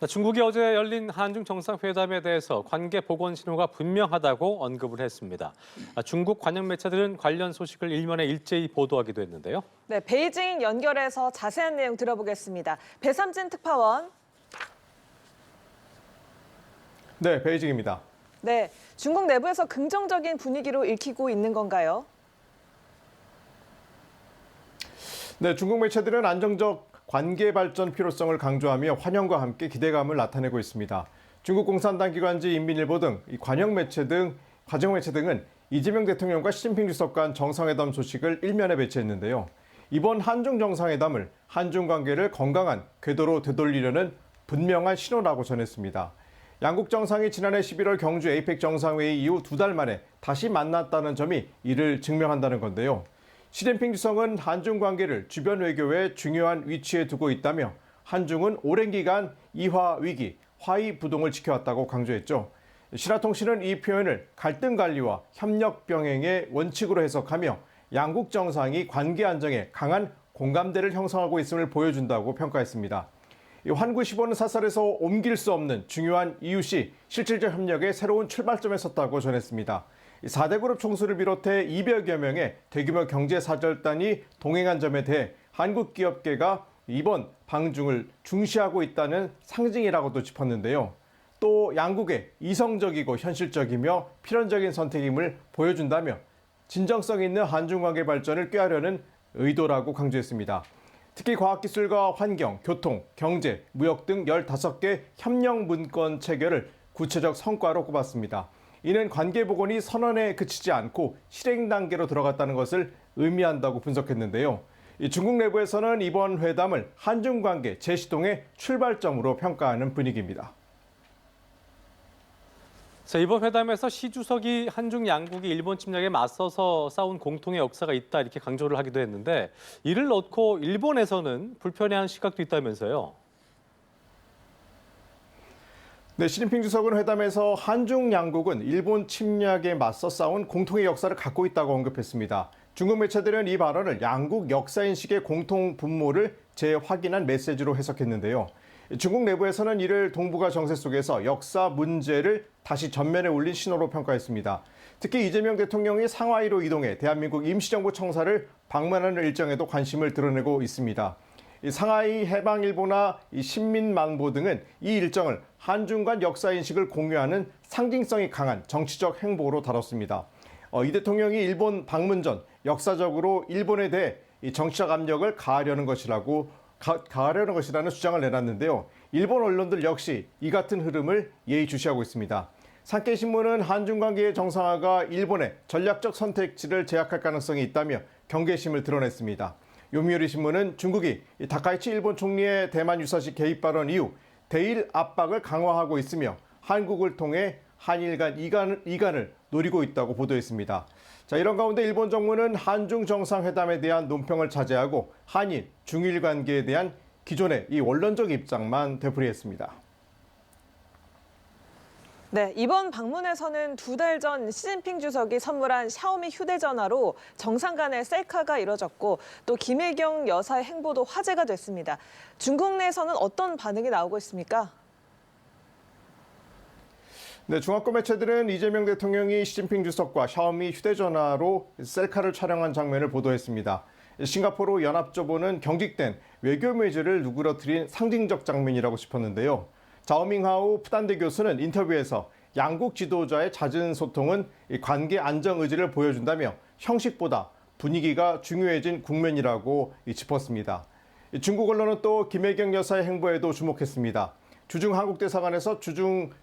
중국이 어제 열린 한중 정상회담에 대해서 관계 복원 신호가 분명하다고 언급을 했습니다. 중국 관영 매체들은 관련 소식을 일면에 일제히 보도하기도 했는데요. 네, 베이징 연결해서 자세한 내용 들어보겠습니다. 배삼진 특파원. 네, 베이징입니다. 네, 중국 내부에서 긍정적인 분위기로 읽히고 있는 건가요? 네, 중국 매체들은 안정적 관계 발전 필요성을 강조하며 환영과 함께 기대감을 나타내고 있습니다. 중국 공산당 기관지 인민일보 등 관영 매체 등은 이재명 대통령과 시진핑 주석 간 정상회담 소식을 일면에 배치했는데요. 이번 한중 정상회담을 한중 관계를 건강한 궤도로 되돌리려는 분명한 신호라고 전했습니다. 양국 정상이 지난해 11월 경주 에이펙 정상회의 이후 2달 만에 다시 만났다는 점이 이를 증명한다는 건데요. 시진핑 주석은 한중 관계를 주변 외교에 중요한 위치에 두고 있다며 한중은 오랜 기간 이화 위기, 화의 부동을 지켜왔다고 강조했죠. 신화통신은 이 표현을 갈등 관리와 협력 병행의 원칙으로 해석하며 양국 정상이 관계 안정에 강한 공감대를 형성하고 있음을 보여준다고 평가했습니다. 환구 15는 사설에서 옮길 수 없는 중요한 이웃이 실질적 협력의 새로운 출발점에 섰다고 전했습니다. 4대 그룹 총수를 비롯해 200여 명의 대규모 경제사절단이 동행한 점에 대해 한국 기업계가 이번 방중을 중시하고 있다는 상징이라고도 짚었는데요. 또 양국의 이성적이고 현실적이며 필연적인 선택임을 보여준다며 진정성 있는 한중관계 발전을 꾀하려는 의도라고 강조했습니다. 특히 과학기술과 환경, 교통, 경제, 무역 등 15개 협력 문건 체결을 구체적 성과로 꼽았습니다. 이는 관계 복원이 선언에 그치지 않고 실행 단계로 들어갔다는 것을 의미한다고 분석했는데요. 중국 내부에서는 이번 회담을 한중 관계 재시동의 출발점으로 평가하는 분위기입니다. 이번 회담에서 시 주석이 한중 양국이 일본 침략에 맞서서 싸운 공통의 역사가 있다 이렇게 강조를 하기도 했는데 이를 넣고 일본에서는 불편해하는 시각도 있다면서요. 네, 시진핑 주석은 회담에서 한중 양국은 일본 침략에 맞서 싸운 공통의 역사를 갖고 있다고 언급했습니다. 중국 매체들은 이 발언을 양국 역사인식의 공통 분모를 재확인한 메시지로 해석했는데요. 중국 내부에서는 이를 동북아 정세 속에서 역사 문제를 다시 전면에 올린 신호로 평가했습니다. 특히 이재명 대통령이 상하이로 이동해 대한민국 임시정부 청사를 방문하는 일정에도 관심을 드러내고 있습니다. 상하이 해방일보나 신민망보 등은 이 일정을 한중 간 역사인식을 공유하는 상징성이 강한 정치적 행보로 다뤘습니다. 이 대통령이 일본 방문 전 역사적으로 일본에 대해 정치적 압력을 가하려는 것이라는 주장을 내놨는데요. 일본 언론들 역시 이 같은 흐름을 예의주시하고 있습니다. 산케이신문은 한중 관계의 정상화가 일본의 전략적 선택지를 제약할 가능성이 있다며 경계심을 드러냈습니다. 요미우리 신문은 중국이 다카이치 일본 총리의 대만 유사시 개입 발언 이후 대일 압박을 강화하고 있으며 한국을 통해 한일 간 이간을 노리고 있다고 보도했습니다. 이런 가운데 일본 정부는 한중 정상회담에 대한 논평을 자제하고 한일, 중일 관계에 대한 기존의 이 원론적 입장만 되풀이했습니다. 네, 이번 방문에서는 2달 전 시진핑 주석이 선물한 샤오미 휴대전화로 정상 간의 셀카가 이뤄졌고 또 김혜경 여사의 행보도 화제가 됐습니다. 중국 내에서는 어떤 반응이 나오고 있습니까? 네, 중화권 매체들은 이재명 대통령이 시진핑 주석과 샤오미 휴대전화로 셀카를 촬영한 장면을 보도했습니다. 싱가포르 연합조보는 경직된 외교 메시지를 누그러뜨린 상징적 장면이라고 짚었는데요. 자오밍하우 푸단대 교수는 인터뷰에서 양국 지도자의 잦은 소통은 관계 안정 의지를 보여준다며 형식보다 분위기가 중요해진 국면이라고 짚었습니다. 중국 언론은 또 김혜경 여사의 행보에도 주목했습니다. 주중 한국 대사관에서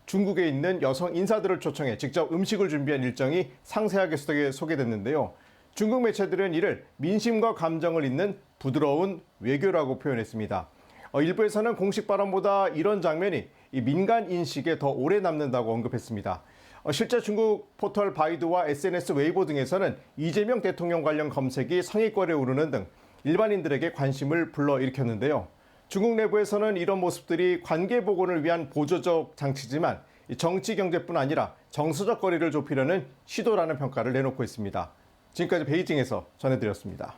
중국에 있는 여성 인사들을 초청해 직접 음식을 준비한 일정이 상세하게 소개됐는데요. 중국 매체들은 이를 민심과 감정을 잇는 부드러운 외교라고 표현했습니다. 일부에서는 공식 발언보다 이런 장면이 민간 인식에 더 오래 남는다고 언급했습니다. 실제 중국 포털 바이두와 SNS 웨이보 등에서는 이재명 대통령 관련 검색이 상위권에 오르는 등 일반인들에게 관심을 불러일으켰는데요. 중국 내부에서는 이런 모습들이 관계 복원을 위한 보조적 장치지만 정치 경제뿐 아니라 정서적 거리를 좁히려는 시도라는 평가를 내놓고 있습니다. 지금까지 베이징에서 전해드렸습니다.